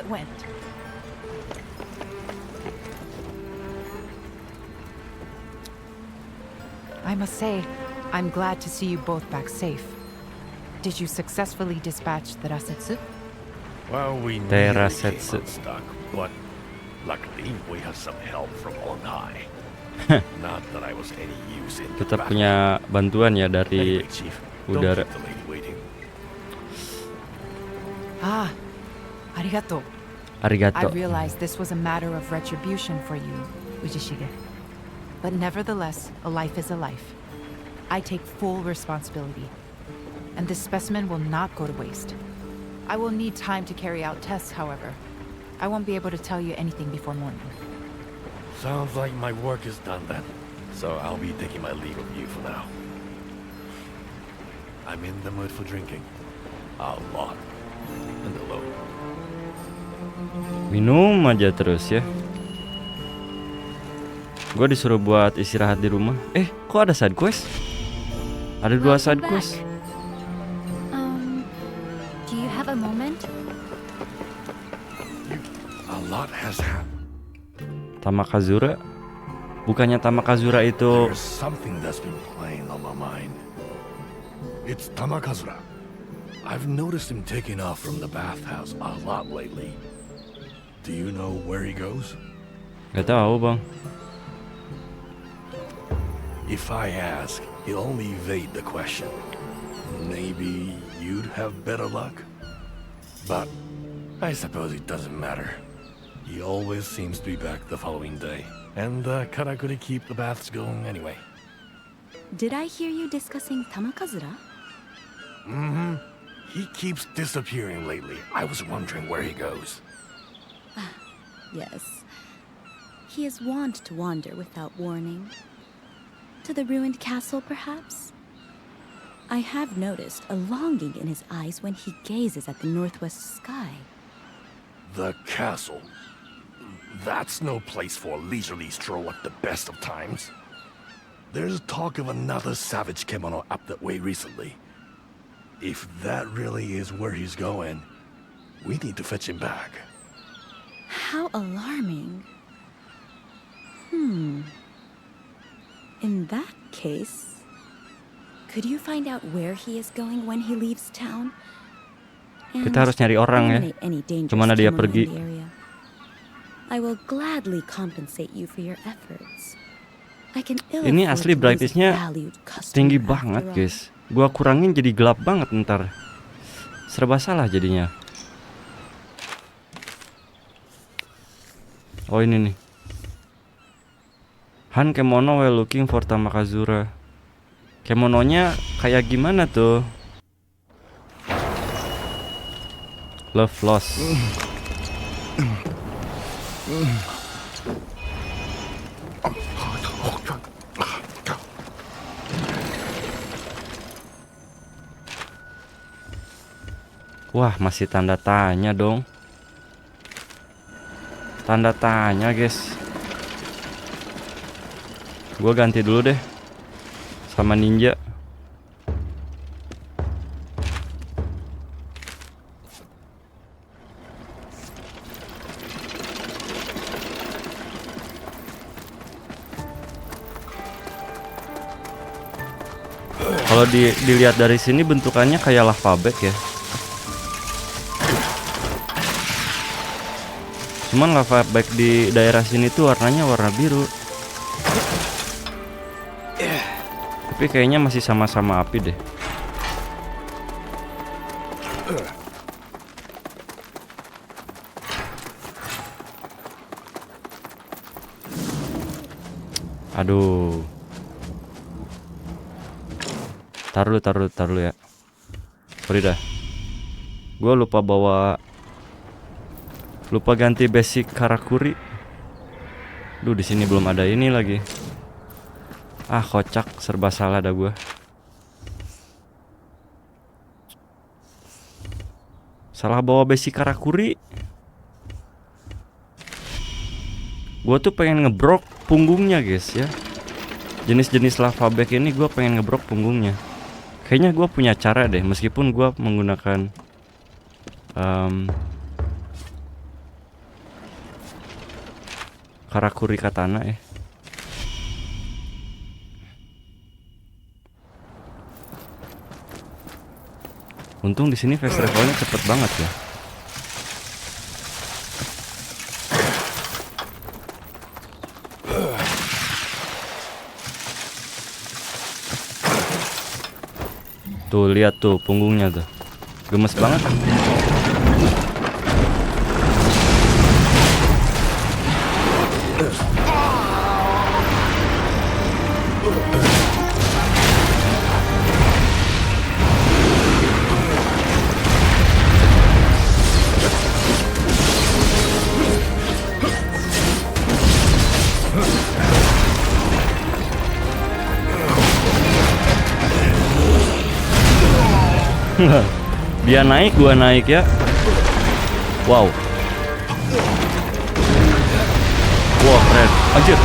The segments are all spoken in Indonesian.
it went. I must say, I'm glad to see you both back safe. Did you successfully dispatch the Rasetsu? Well, we nearly came unstuck, but luckily we have some help from on high. Not that I was any use in the Tetap battle. punya bantuan ya dari Anyway, Chief, udara. don't keep the lady waiting. Ah, arigato. I Arigato. realized this was a matter of retribution for you, Ujishige. But nevertheless, a life is a life. I take full responsibility. And this specimen will not go to waste. I will need time to carry out tests, however. I won't be able to tell you anything before morning. Sounds like my work is done then. So I'll be taking my leave of you for now. I'm in the mood for drinking. A lot. And alone. Minum aja terus ya. Gue disuruh buat istirahat di rumah. Kok ada side quest? Ada 2 side quest. Do you have a moment? A lot has happened. Tamakazura? Bukannya Tamakazura itu There's something that's been playing on my mind. It's Tamakazura. I've noticed him taking off from the bathhouse a lot lately. Do you know where he goes? Gak tahu bang. If I ask, he'll only evade the question. Maybe you'd have better luck? But I suppose it doesn't matter. He always seems to be back the following day. And Karakuri keep the baths going anyway. Did I hear you discussing Tamakazura? Mm-hmm. He keeps disappearing lately. I was wondering where he goes. Yes. He is wont to wander without warning. To the ruined castle, perhaps? I have noticed a longing in his eyes when he gazes at the northwest sky. The castle. That's no place for a leisurely stroll at the best of times. There's talk of another savage KEMONO up that way recently. If that really is where he's going, we need to fetch him back. How alarming. In that case, could you find out where he is going when he leaves town? Kita harus nyari orang ya. Kemana dia pergi? I will gladly compensate you for your efforts. I can Ini asli brightness-nya tinggi banget guys. Gua kurangin jadi gelap banget ntar. Serba salah jadinya. Oh ini nih. Han kemono while looking for Tamakazura. Kemononya kayak gimana tuh? Love lost. Wah, masih tanda tanya dong. Tanda tanya, guys. Gua ganti dulu deh sama ninja. Kalau dilihat dari sini bentukannya kayak lava bag ya. Cuman lava bag di daerah sini tuh warnanya warna biru. Tapi kayaknya masih sama-sama api deh. Aduh. Taruh dulu ya. Sorry dah. Gue lupa ganti basic karakuri. Duh, di sini belum ada ini lagi. Ah, kocak, serba salah dah gue. Salah bawa basic karakuri. Gue tuh pengen ngebrok punggungnya guys ya. Jenis-jenis lava bag ini gue pengen ngebrok punggungnya. Kayaknya gue punya cara deh, meskipun gue menggunakan Karakuri katana ya. Untung di sini fast travelnya cepet banget ya. Tuh lihat tuh punggungnya tuh, gemes banget. Dia naik, gua naik ya. Wow. Wow, keren. Anjir.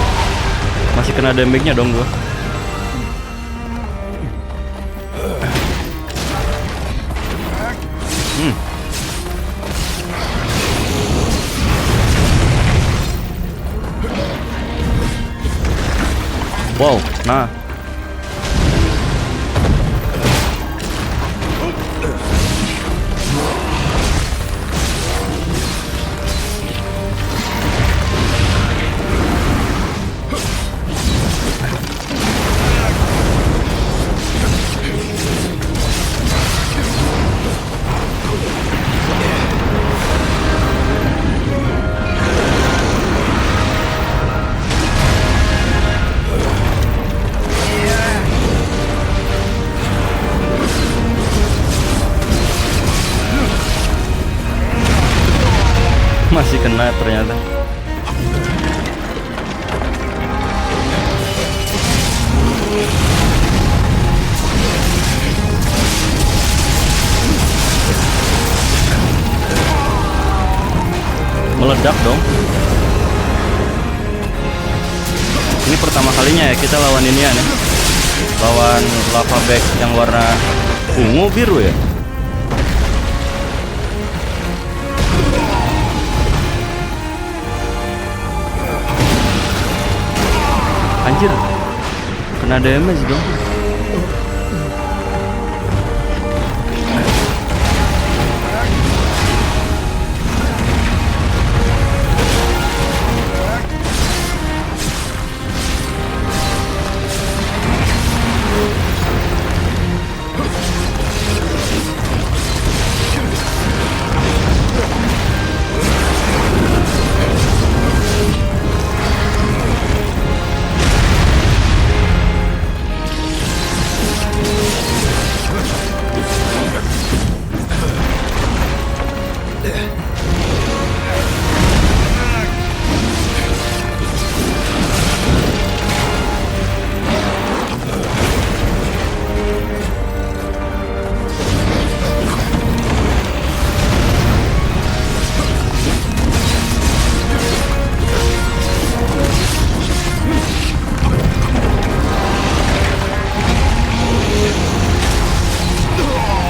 Masih kena damage-nya dong gua. Wow, nah. Masih kena ternyata. Meledak dong. Ini pertama kalinya ya kita lawan ini ya, lawan lava bag yang warna ungu biru ya. Anjir, kena damage dong.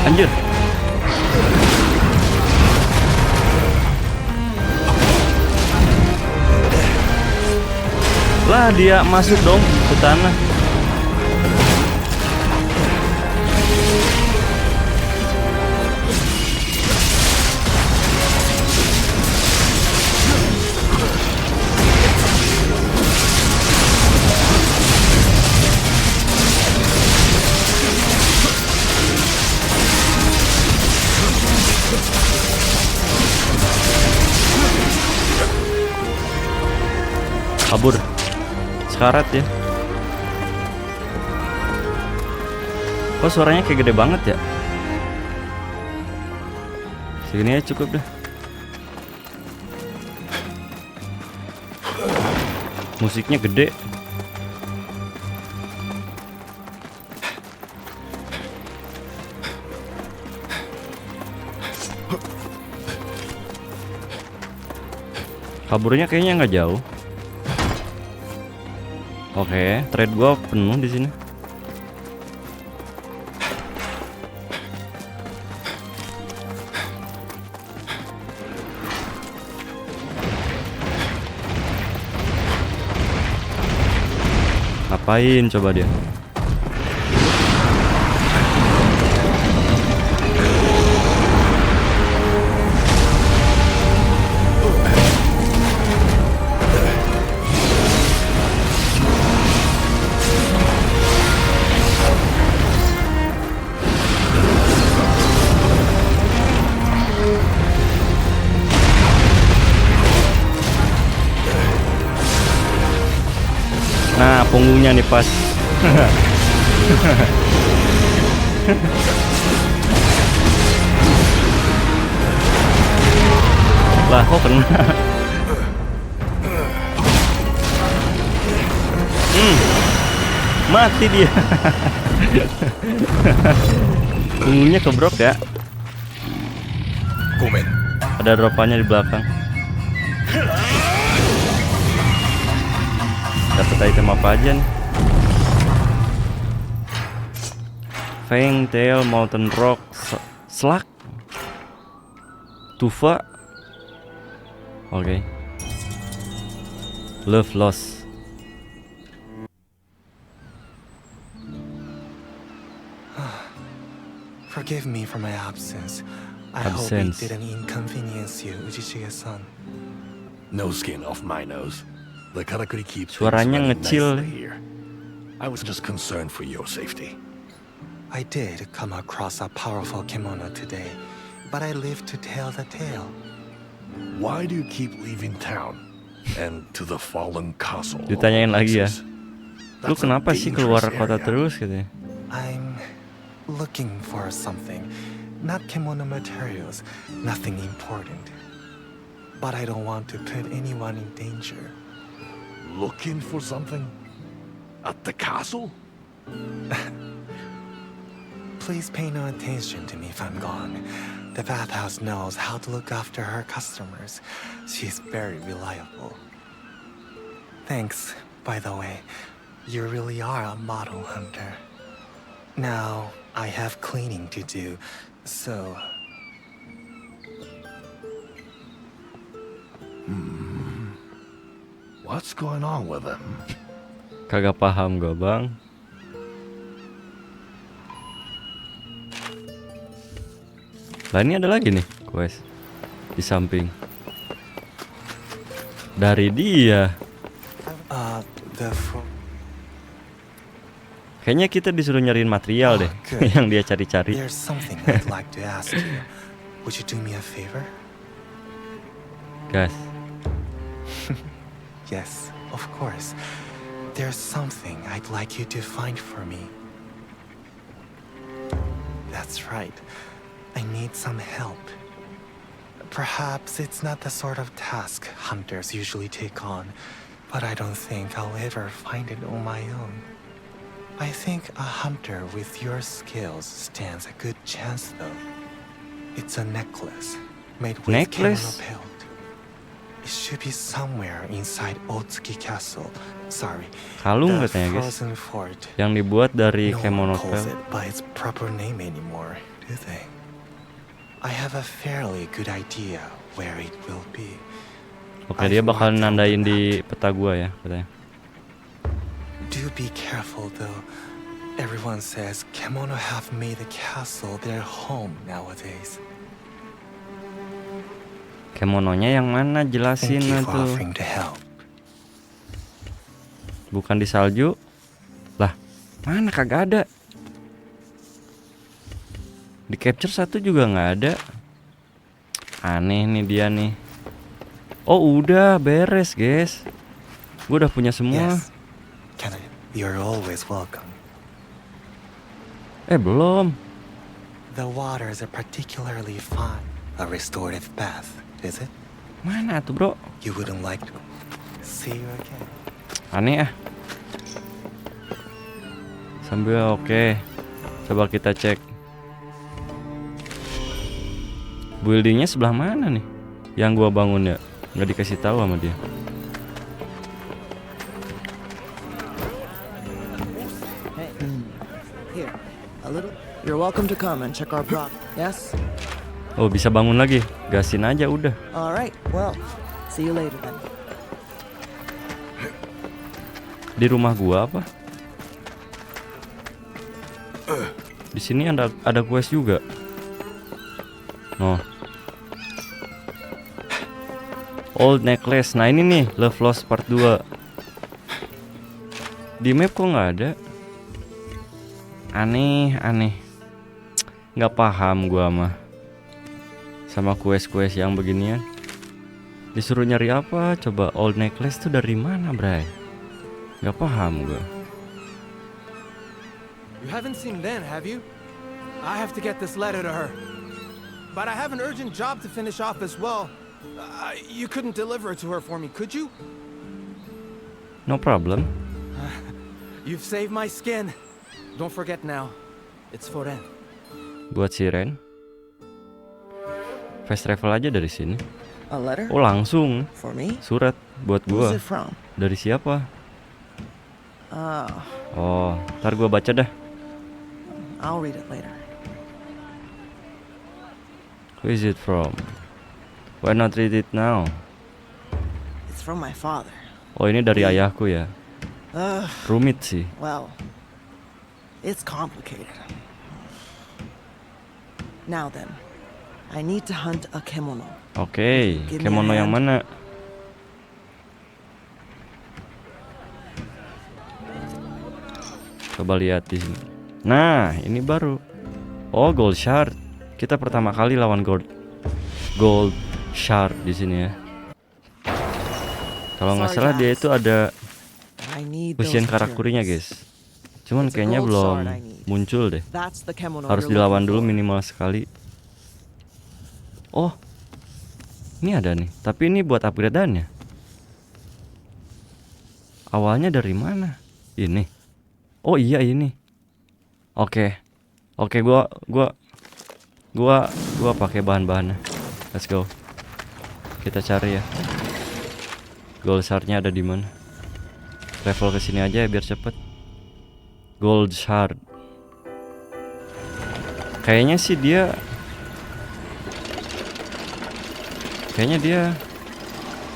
Anjir. Lah dia masuk dong ke tanah. Kabur. Sekarat ya. Oh suaranya kayak gede banget ya. Segini aja cukup dah. Musiknya gede. Kaburnya kayaknya nggak jauh. Oke, trade gua penuh di sini. Ngapain coba dia? Nah, punggungnya nih pas. Lah, kok kena? Mati dia. Punggungnya kebrok ya. Komen. Ada dropannya di belakang. Dapat item apa aja nih? Fang, Tail, Mountain Rock, Slug, Tufa. Oke. Love Loss. Forgive me for my absence. I hope it didn't inconvenience you, Ujishige-san. No skin off my nose. The Karakuri keeps Suaranya things running ngecil. nicely here. I was just concerned for your safety. I did come across a powerful kimono today, but I live to tell the tale. Why do you keep leaving town and to the fallen castle? Ditanyain lagi ya. Lu That's a kenapa sih keluar dangerous kota area. terus katanya? I'm looking for something, not kimono materials, nothing important. But I don't want to put anyone in danger. Looking for something? At the castle? Please pay no attention to me if I'm gone. The bathhouse knows how to look after her customers. She's very reliable. Thanks, by the way. You really are a model hunter. Now, I have cleaning to do, so... What's going on with him? Kagak paham gua, Bang. Lah ini ada lagi nih quest di samping. Dari dia. Kayaknya kita disuruh nyariin material deh yang dia cari-cari. There's something I'd like to ask you. Would you do me a favor? Gas. Yes, of course. There's something I'd like you to find for me. That's right. I need some help. Perhaps it's not the sort of task hunters usually take on, but I don't think I'll ever find it on my own. I think a hunter with your skills stands a good chance, though. It's a necklace made with Necklace? KEMONO pelt. It should be somewhere inside Otsuki Castle. Sorry, Kalung the katanya, guys. frozen fort. Yang dibuat dari No KEMONO one calls pelt. it by its proper name anymore, do they? I have a fairly good idea where it will be. Oke, dia bakal nandain di peta gua ya katanya. Do be careful though. Everyone says KEMONO have made the castle their home nowadays. Kemononya yang mana? Jelasin Thank you for tuh. offering to help. Bukan di salju. Lah, mana kagak ada. Di capture satu juga nggak ada. Aneh nih dia nih. Oh udah beres guys. Gue udah punya semua. Yes. Can I? You're always welcome. Belum. The waters are particularly fine. A restorative bath, is it? Mana tuh bro? You wouldn't like to see you again. Aneh ah. Sambil oke. Coba kita cek. Buildingnya sebelah mana nih? Yang gua bangun ya? Nggak dikasih tahu sama dia. Here, a little. You're welcome to come and check our product. Yes? Oh bisa bangun lagi. Gasin aja udah. All right. Well, see you later then. Di rumah gua apa? Di sini ada quest juga. Oh. Old necklace. Nah, ini nih Love Lost part 2. Di map kok nggak ada? Aneh. Nggak paham gua mah sama quest-quest yang beginian. Disuruh nyari apa? Coba old necklace tuh dari mana, Bray? Nggak paham gua. You haven't seen Lynn, have you? I have to get this letter to her. But I have an urgent job to finish off as well. You couldn't deliver it to her for me, could you? No problem. You've saved my skin. Don't forget now. It's for Ren. Buat si Ren. Fast travel aja dari sini. A letter? Oh, langsung. For me? Surat buat Who's gua. it from? Dari siapa? Ah, Oh, ntar gua baca dah. I'll read it later. Who is it from? Why not read it now? It's from my father. Oh, ini dari ayahku ya. Rumit sih. Well, it's complicated. Now then, I need to hunt a kemono. Oke, Give me kemono a yang hand. mana? Coba lihat di sini. Nah, ini baru. Oh, gold shard. Kita pertama kali lawan gold shard di sini ya. Kalau nggak salah dia itu ada I need those usian karakurinya, materials. guys. Cuman It's a kayaknya gold belum shard I need. muncul deh. That's the kemono Harus you're dilawan looking dulu for. minimal sekali. Oh, ini ada nih. Tapi ini buat upgradeannya. Awalnya dari mana? Ini. Oh iya ini. Oke, gua pakai bahan-bahannya. Let's go. Kita cari ya. Gold shardnya ada di mana? Travel ke sini aja ya biar cepet. Gold shard. Kayaknya sih dia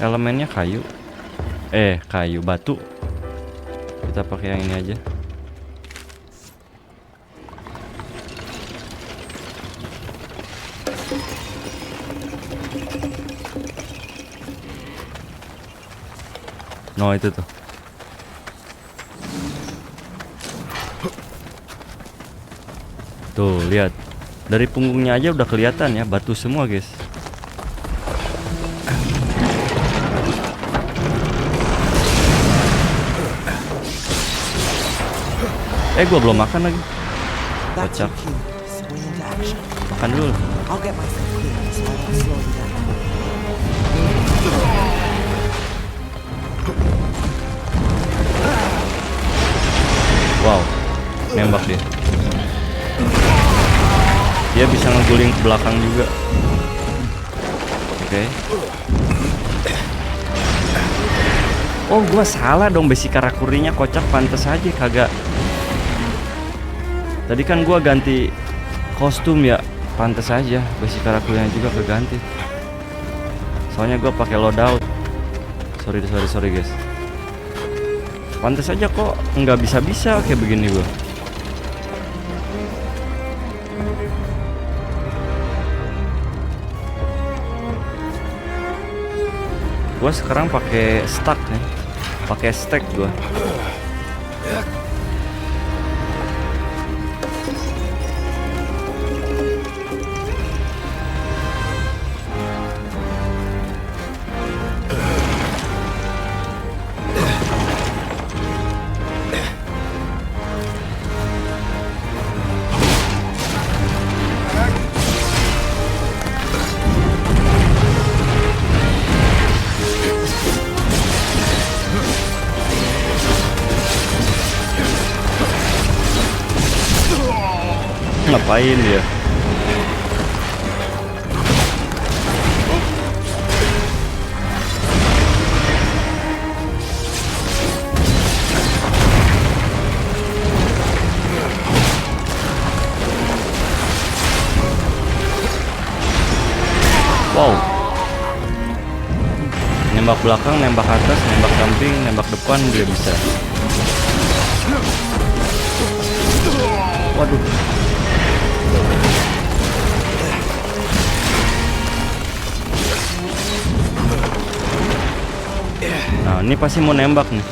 elemennya kayu. Kayu batu. Kita pakai yang ini aja. No, itu tuh. Tuh, lihat. Dari punggungnya aja udah kelihatan ya, batu semua, guys. Gua belum makan lagi. That's your Kocak. cue. Swing into action. Makan dulu. I'll get myself clean so I won't slow you down. Wow, nembak dia. Dia bisa ngeguling ke belakang juga. Oke. Oh, gua salah dong, besi karakurinya kocak, pantes aja kagak. Tadi kan gua ganti kostum ya, pantes aja besi karakurinya juga keganti. Soalnya gua pakai loadout. Sorry guys. Pantes aja kok nggak bisa kayak begini gua. Gua sekarang pakai stack nih. Pakai stik gua. Ngapain dia? Wow. Nembak belakang, nembak atas, nembak samping, nembak depan dia bisa. Waduh. Nah, ini pasti mau nembak nih.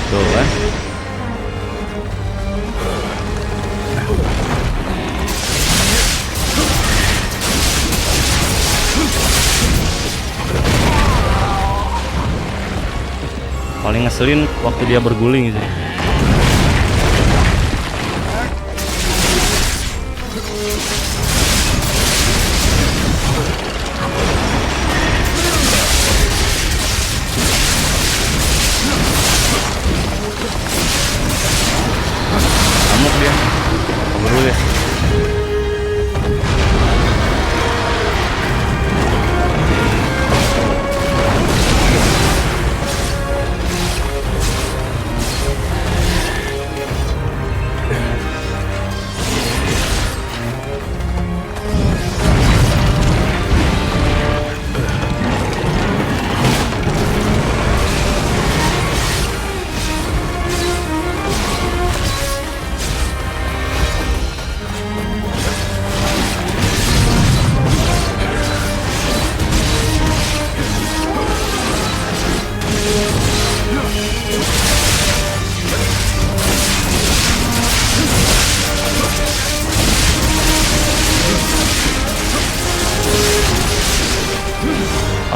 Tuh kan. Paling ngeselin waktu dia berguling sih. Amuk dia. Kabur dulu ya.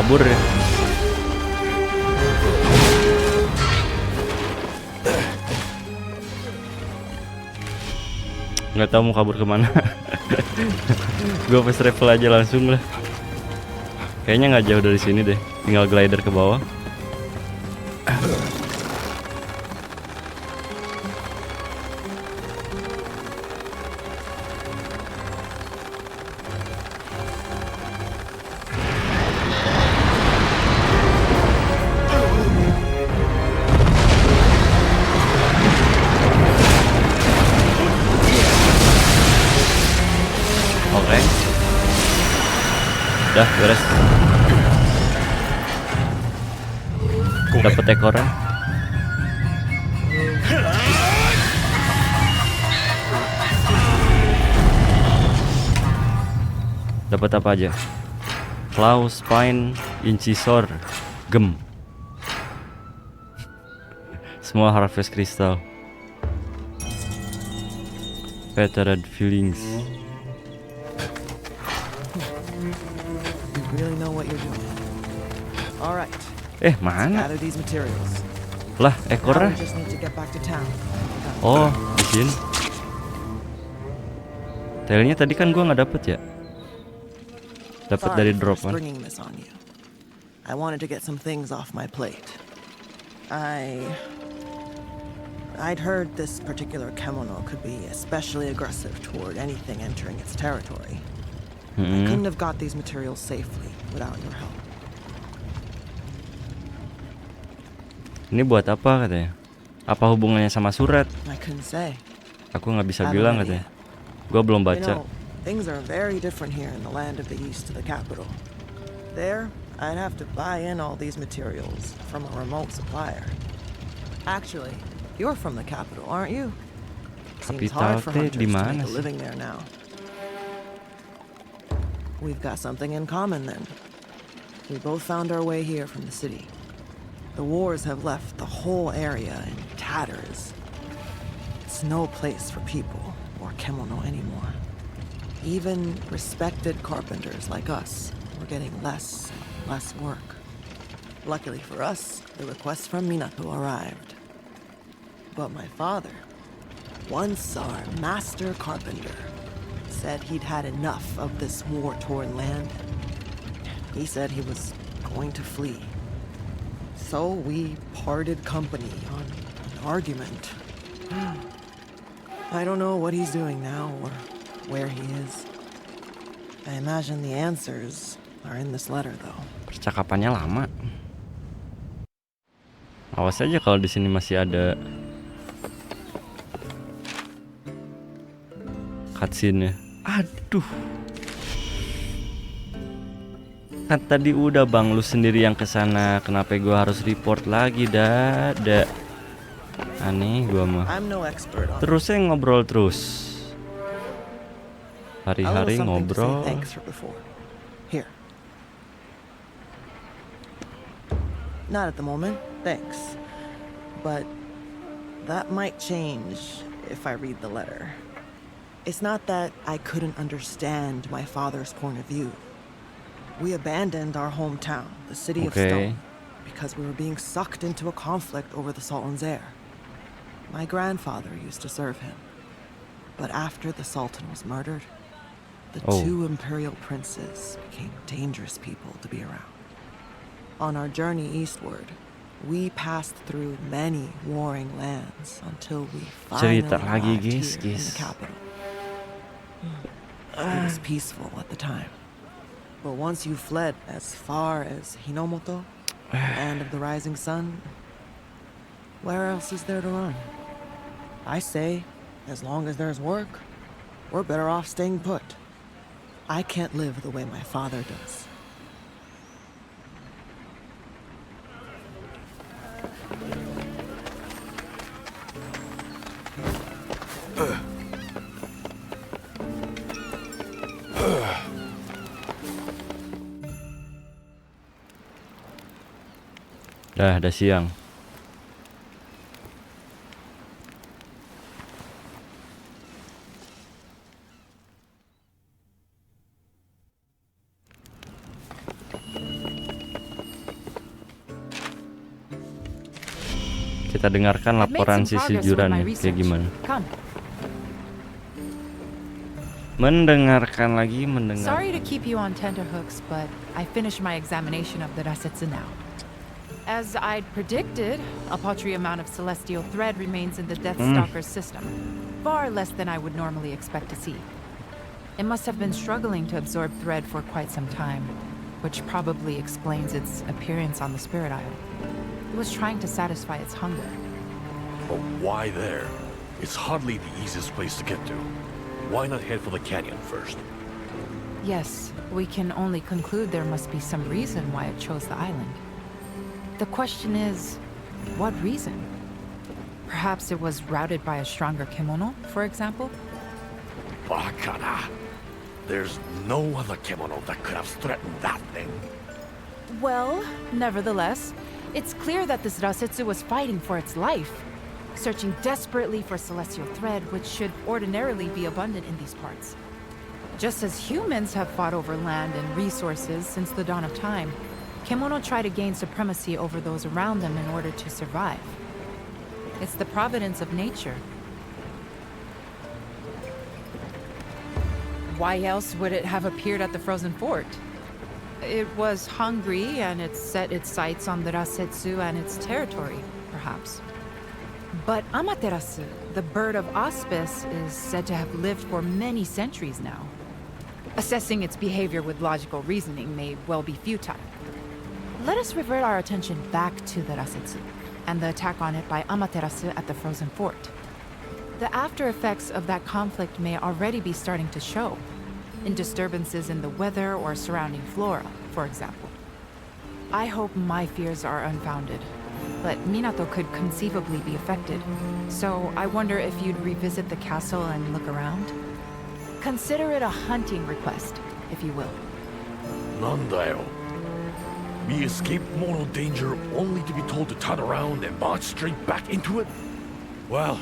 Kabur ya. Nggak tahu mau kabur kemana. Gue fast travel aja langsung lah. Kayaknya nggak jauh dari sini deh. Tinggal glider ke bawah. Oke. Udah beres. Dapat ekoran. Dapat apa aja? Claw, spine, incisor, gem. Semua harvest crystal. Veteran feelings. You really know what you're doing. All right. Mana? Gather these materials. Lah, Now ekornya. we just need to get back to town. Oh, di sini. Tailnya tadi kan gua nggak dapet ya. Dapat dari Sorry drop for kan. springing this on you. I wanted to get some things off my plate. I'd heard this particular KEMONO could be especially aggressive toward anything entering its territory. I couldn't have got these materials safely without your help. Ini buat apa katanya? Apa hubungannya sama surat? I couldn't say. Aku nggak bisa I don't bilang know katanya. yet. Gua belum You baca. know, things are very different here in the land of the East to the capital. There, I'd have to buy in all these materials from a remote supplier. Actually, you're from the capital, aren't you? Seems hard for Capital hunters di to mana make a sih? living there now. We've got something in common then. We both found our way here from the city. The wars have left the whole area in tatters. It's no place for people or KEMONO anymore. Even respected carpenters like us were getting less and less work. Luckily for us, the request from Minato arrived. But my father, once our master carpenter, said he'd had enough of this war-torn land. He said he was going to flee. So we parted company on an argument. I don't know what he's doing now or where he is. I imagine the answers are in this letter, though. Percakapannya lama. Awas aja kalau di sini masih ada cutscene-nya. Aduh. Kan tadi udah bang, lu sendiri yang kesana. Kenapa gua harus report lagi, Dada? Aneh gua mah. I'm no expert on Terusnya ngobrol terus. hari-hari something to say ngobrol. thanks for before. Here. Not at the moment, thanks. But that might change if I read the letter. It's not that I couldn't understand my father's point of view. We abandoned our hometown, the city of Stone, because we were being sucked into a conflict over the Sultan's heir. My grandfather used to serve him. But after the Sultan was murdered, the two imperial princes became dangerous people to be around. On our journey eastward, we passed through many warring lands until we finally arrived here in the capital. It was peaceful at the time. But once you fled as far as Hinomoto, the land of the rising sun, where else is there to run? I say, as long as there's work, we're better off staying put. I can't live the way my father does. Udah siang. Kita dengarkan laporan sisi jurannya kayak gimana. Mendengarkan lagi, mendengar. Sorry to keep you on tenterhooks, but I finished my examination of the Rasetsu now. As I'd predicted, a paltry amount of celestial thread remains in the Deathstalker's system, far less than I would normally expect to see. It must have been struggling to absorb thread for quite some time, which probably explains its appearance on the Spirit Isle. It was trying to satisfy its hunger. But why there? It's hardly the easiest place to get to. Why not head for the canyon first? Yes, we can only conclude there must be some reason why it chose the island. The question is, what reason? Perhaps it was routed by a stronger kemono, for example? Bakana. There's no other kemono that could have threatened that thing. Well, nevertheless, it's clear that this Rasetsu was fighting for its life, searching desperately for celestial thread, which should ordinarily be abundant in these parts. Just as humans have fought over land and resources since the dawn of time, kemono try to gain supremacy over those around them in order to survive. It's the providence of nature. Why else would it have appeared at the frozen fort? It was hungry and it set its sights on the Rasetsu and its territory, perhaps. But Amaterasu, the bird of auspice, is said to have lived for many centuries now. Assessing its behavior with logical reasoning may well be futile. Let us revert our attention back to the Rasetsu and the attack on it by Amaterasu at the frozen fort. The after effects of that conflict may already be starting to show, in disturbances in the weather or surrounding flora, for example. I hope my fears are unfounded, but Minato could conceivably be affected, so I wonder if you'd revisit the castle and look around? Consider it a hunting request, if you will. Nandayo. We escaped mortal danger only to be told to turn around and march straight back into it? Well,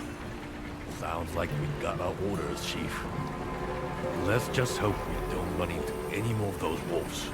sounds like we got our orders, Chief. Let's just hope we don't run into any more of those wolves.